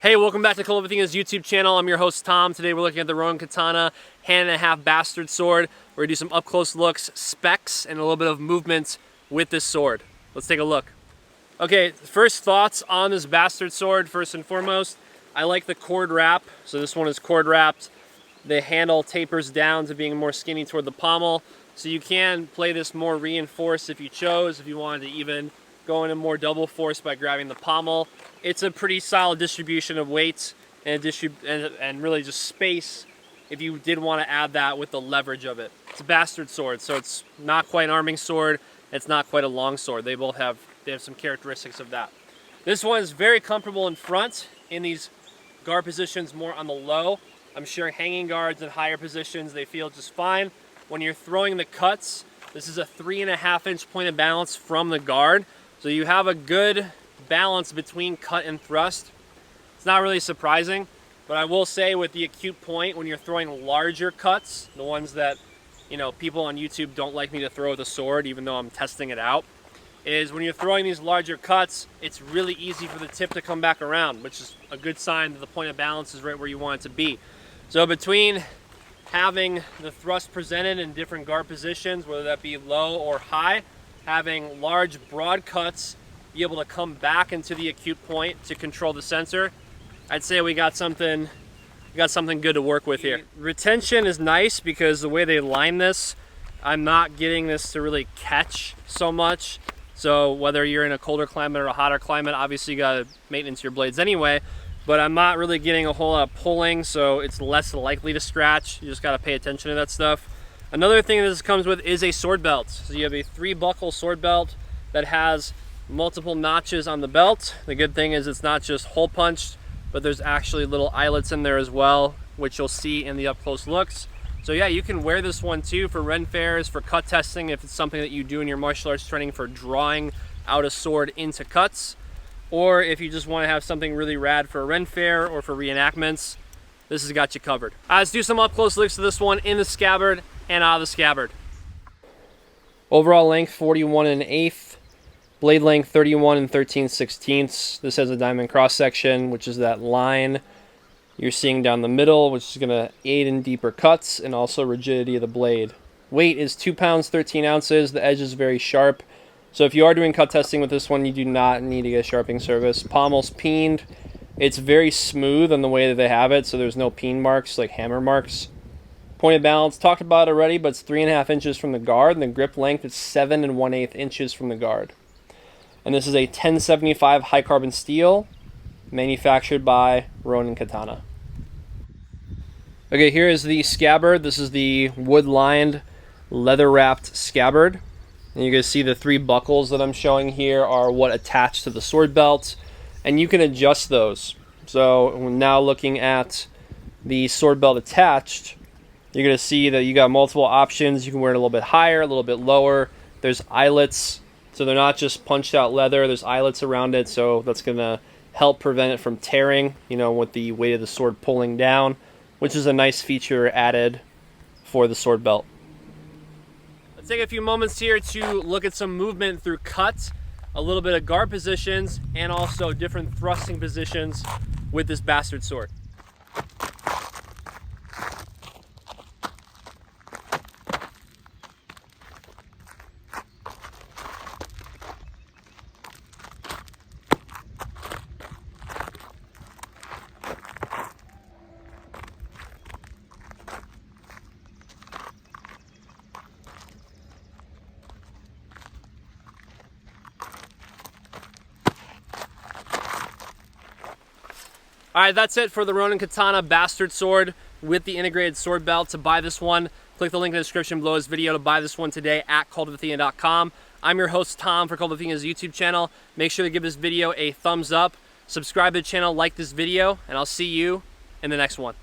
Hey, welcome back to Kult of Athena's YouTube channel. I'm your host, Tom. Today we're looking at the Ronin Katana hand-and-a-half bastard sword. We're gonna do some up-close looks, specs, and a little bit of movement with this sword. Let's take a look. Okay, first thoughts on this bastard sword. First and foremost, I like the cord wrap. So this one is cord wrapped. The handle tapers down to being more skinny toward the pommel. So you can play this more reinforced if you chose, if you wanted to even go into more double force by grabbing the pommel. It's a pretty solid distribution of weight and really just space if you did want to add that with the leverage of it. It's a bastard sword, so it's not quite an arming sword. It's not quite a long sword. They have some characteristics of that. This one is very comfortable in front in these guard positions, more on the low. I'm sure hanging guards in higher positions, they feel just fine. When you're throwing the cuts, this is a 3.5 inch point of balance from the guard. So you have a good balance between cut and thrust. It's not really surprising, but I will say with the acute point, when you're throwing larger cuts, the ones that, you know, people on YouTube don't like me to throw with a sword, even though I'm testing it out, is when you're throwing these larger cuts, it's really easy for the tip to come back around, which is a good sign that the point of balance is right where you want it to be. So between having the thrust presented in different guard positions, whether that be low or high, having large broad cuts, be able to come back into the acute point to control the sensor, I'd say we got something good to work with here. Retention is nice because the way they line this, I'm not getting this to really catch so much. So whether you're in a colder climate or a hotter climate, obviously you gotta maintenance your blades anyway, but I'm not really getting a whole lot of pulling, so it's less likely to scratch. You just gotta pay attention to that stuff. Another thing that this comes with is a sword belt. So you have a 3-buckle sword belt that has multiple notches on the belt. The good thing is it's not just hole punched, but there's actually little eyelets in there as well, which you'll see in the up close looks. So yeah, you can wear this one too for Ren fairs, for cut testing, if it's something that you do in your martial arts training for drawing out a sword into cuts, or if you just want to have something really rad for a Ren fair or for reenactments, this has got you covered. Let's do some up close looks to this one in the scabbard and out of the scabbard. Overall length 41 1/8, blade length 31 13/16. This has a diamond cross section, which is that line you're seeing down the middle, which is going to aid in deeper cuts and also rigidity of the blade. Weight is 2 pounds 13 ounces. The edge is very sharp, so if you are doing cut testing with this one, you do not need to get a sharpening service. Pommel's peened. It's very smooth in the way that they have it, so there's no peen marks like hammer marks. Point of balance, talked about it already, but it's 3.5 inches from the guard, and the grip length is 7 1/8 inches from the guard. And this is a 1075 high carbon steel, manufactured by Ronin Katana. Okay, here is the scabbard. This is the wood-lined, leather-wrapped scabbard. And you can see the 3 buckles that I'm showing here are what attach to the sword belt, and you can adjust those. So we're now looking at the sword belt attached. You're going to see that you got multiple options. You can wear it a little bit higher, a little bit lower. There's eyelets, so they're not just punched out leather. There's eyelets around it, so that's going to help prevent it from tearing, you know, with the weight of the sword pulling down, which is a nice feature added for the sword belt. Let's take a few moments here to look at some movement through cuts, a little bit of guard positions, and also different thrusting positions with this bastard sword. All right, that's it for the Ronin Katana bastard sword with the integrated sword belt. To buy this one, click the link in the description below this video to buy this one today at cultofathena.com. I'm your host, Tom, for Kult of Athena's YouTube channel. Make sure to give this video a thumbs up, subscribe to the channel, like this video, and I'll see you in the next one.